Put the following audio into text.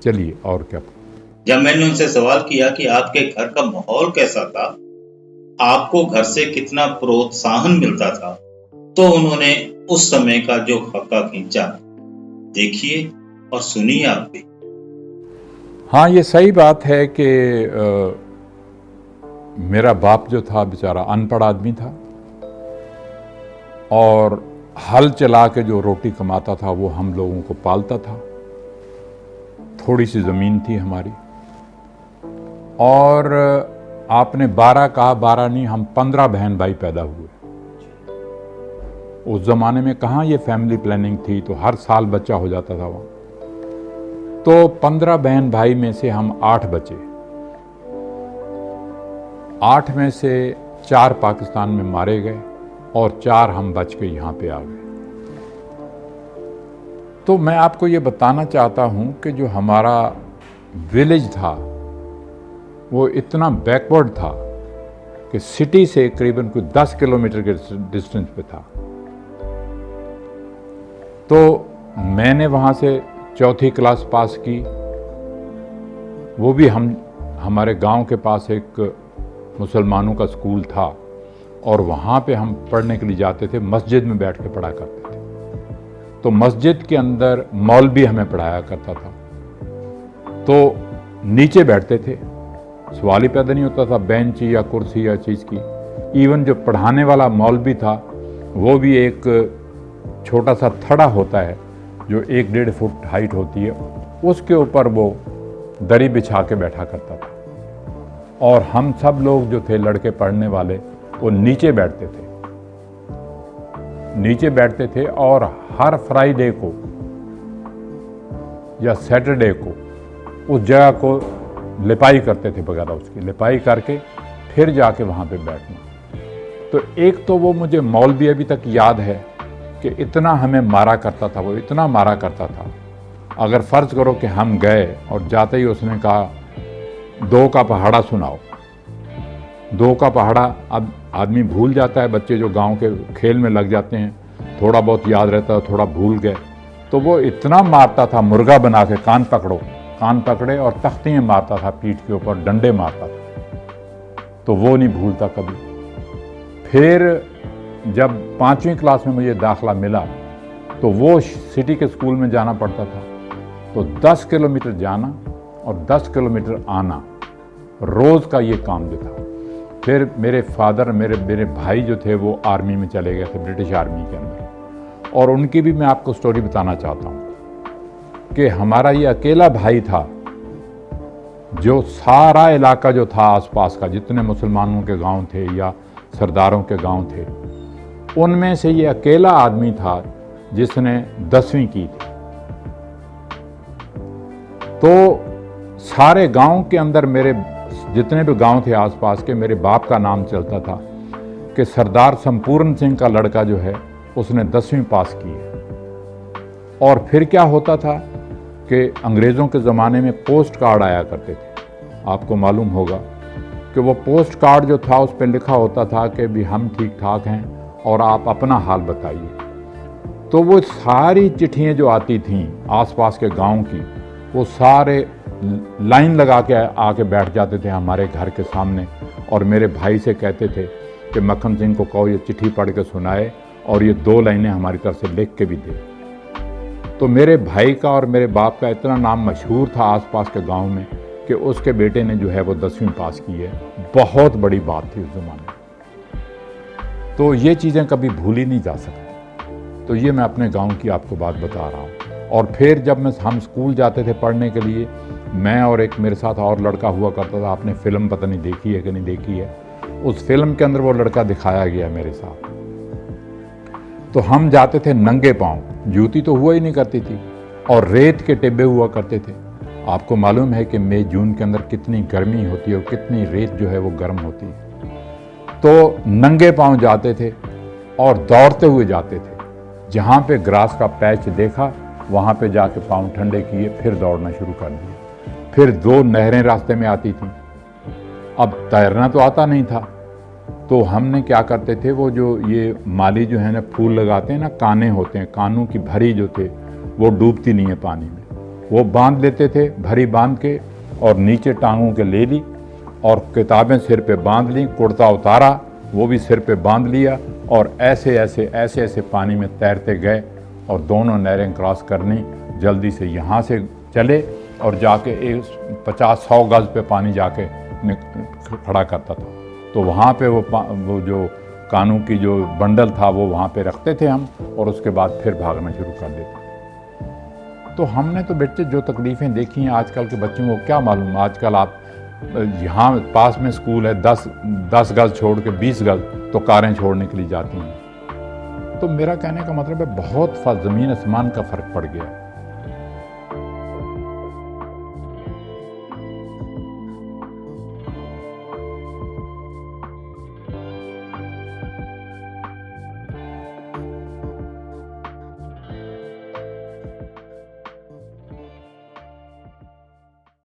चलिए और क्या। जब मैंने उनसे सवाल किया कि आपके घर का माहौल कैसा था, आपको घर से कितना प्रोत्साहन मिलता था, तो उन्होंने उस समय का जो खाका खींचा, देखिए और सुनिए आप भी। हाँ, ये सही बात है कि मेरा बाप जो था बेचारा अनपढ़ आदमी था और हल चला के जो रोटी कमाता था वो हम लोगों को पालता था। थोड़ी सी ज़मीन थी हमारी और आपने 12 कहा, 12 नहीं, हम 15 बहन भाई पैदा हुए। उस ज़माने में कहाँ ये फैमिली प्लानिंग थी, तो हर साल बच्चा हो जाता था वहाँ। तो 15 बहन भाई में से हम 8 बचे। 8 में से 4 पाकिस्तान में मारे गए और 4 हम बच के यहाँ पे आ गए। तो मैं आपको ये बताना चाहता हूँ कि जो हमारा विलेज था वो इतना बैकवर्ड था कि सिटी से करीबन कोई 10 किलोमीटर के डिस्टेंस पे था। तो मैंने वहाँ से 4th क्लास पास की, वो भी हमारे गांव के पास एक मुसलमानों का स्कूल था और वहाँ पे हम पढ़ने के लिए जाते थे, मस्जिद में बैठ के पढ़ा करते थे। तो मस्जिद के अंदर मौलवी हमें पढ़ाया करता था, तो नीचे बैठते थे, सवाल ही पैदा नहीं होता था बेंच या कुर्सी या चीज़ की। इवन जो पढ़ाने वाला मौलवी था वो भी एक छोटा सा थड़ा होता है जो 1-1.5 फुट हाइट होती है, उसके ऊपर वो दरी बिछा के बैठा करता था। और हम सब लोग जो थे लड़के पढ़ने वाले वो नीचे बैठते थे और हर फ्राइडे को या सैटरडे को उस जगह को लिपाई करते थे, वगैरह उसकी लिपाई करके फिर जाके वहाँ पे बैठना। तो एक तो वो मुझे मौलवी अभी तक याद है कि इतना हमें मारा करता था, वो इतना मारा करता था। अगर फ़र्ज़ करो कि हम गए और जाते ही उसने कहा 2 का पहाड़ा सुनाओ। 2 का पहाड़ा अब आदमी भूल जाता है, बच्चे जो गांव के खेल में लग जाते हैं, थोड़ा बहुत याद रहता है, थोड़ा भूल गए। तो वो इतना मारता था, मुर्गा बना के कान पकड़े और तख्तियाँ मारता था, पीठ के ऊपर डंडे मारता था। तो वो नहीं भूलता कभी। फिर जब 5वीं क्लास में मुझे दाखिला मिला तो वो सिटी के स्कूल में जाना पड़ता था, तो 10 किलोमीटर जाना और 10 किलोमीटर आना, रोज़ का ये काम जो था। फिर मेरे फादर, मेरे भाई जो थे वो आर्मी में चले गए थे, ब्रिटिश आर्मी के अंदर। और उनकी भी मैं आपको स्टोरी बताना चाहता हूँ कि हमारा ये अकेला भाई था जो सारा इलाका जो था आसपास का, जितने मुसलमानों के गांव थे या सरदारों के गांव थे, उनमें से ये अकेला आदमी था जिसने 10वीं की थी। तो सारे गांव के अंदर मेरे जितने भी गांव थे आसपास के, मेरे बाप का नाम चलता था कि सरदार संपूर्ण सिंह का लड़का जो है उसने 10वीं पास की है। और फिर क्या होता था कि अंग्रेज़ों के ज़माने में पोस्ट कार्ड आया करते थे। आपको मालूम होगा कि वो पोस्ट कार्ड जो था उस पर लिखा होता था कि भी हम ठीक ठाक हैं और आप अपना हाल बताइए। तो वो सारी चिट्ठियाँ जो आती थीं आसपास के गांव की, वो सारे लाइन लगा के आके बैठ जाते थे हमारे घर के सामने और मेरे भाई से कहते थे कि मक्खन सिंह को कहो ये चिट्ठी पढ़ के सुनाए और ये 2 लाइनें हमारी तरफ से लिख के भी दे। तो मेरे भाई का और मेरे बाप का इतना नाम मशहूर था आसपास के गांव में कि उसके बेटे ने जो है वो 10वीं पास की है। बहुत बड़ी बात थी उस ज़माने में। तो ये चीज़ें कभी भूली नहीं जा सकती। तो ये मैं अपने गांव की आपको बात बता रहा हूँ। और फिर जब हम स्कूल जाते थे पढ़ने के लिए, मैं और एक मेरे साथ और लड़का हुआ करता था। आपने फिल्म पता नहीं देखी है कि नहीं देखी है, उस फिल्म के अंदर वो लड़का दिखाया गया मेरे साथ। तो हम जाते थे नंगे पाँव, जूती तो हुआ ही नहीं करती थी, और रेत के टिब्बे हुआ करते थे। आपको मालूम है कि मई जून के अंदर कितनी गर्मी होती है और कितनी रेत जो है वो गर्म होती है। तो नंगे पाँव जाते थे और दौड़ते हुए जाते थे। जहाँ पे ग्रास का पैच देखा वहाँ पे जाके पाँव ठंडे किए, फिर दौड़ना शुरू कर दिया। फिर 2 नहरें रास्ते में आती थीं। अब तैरना तो आता नहीं था, तो हमने क्या करते थे, वो जो ये माली जो है ना फूल लगाते हैं ना, काने होते हैं, कानों की भरी जो थे वो डूबती नहीं है पानी में, वो बांध लेते थे, भरी बांध के, और नीचे टांगों के ले ली और किताबें सिर पे बांध ली, कुर्ता उतारा, वो भी सिर पे बांध लिया, और ऐसे ऐसे पानी में तैरते गए और दोनों नहरें क्रॉस करनी। जल्दी से यहाँ से चले और जाके 50-100 गज पे पानी जाके खड़ा करता था। तो वहाँ पे वो जो कानून की जो बंडल था वो वहाँ पे रखते थे हम, और उसके बाद फिर भागना शुरू कर देते। तो हमने तो बेटे जो तकलीफ़ें देखी हैं, आजकल के बच्चों को क्या मालूम। आजकल आप यहाँ पास में स्कूल है, 10 गज छोड़ के 20 गज तो कारें छोड़ने के लिए जाती हैं। तो मेरा कहने का मतलब है बहुत ज़मीन आसमान का फ़र्क पड़ गया।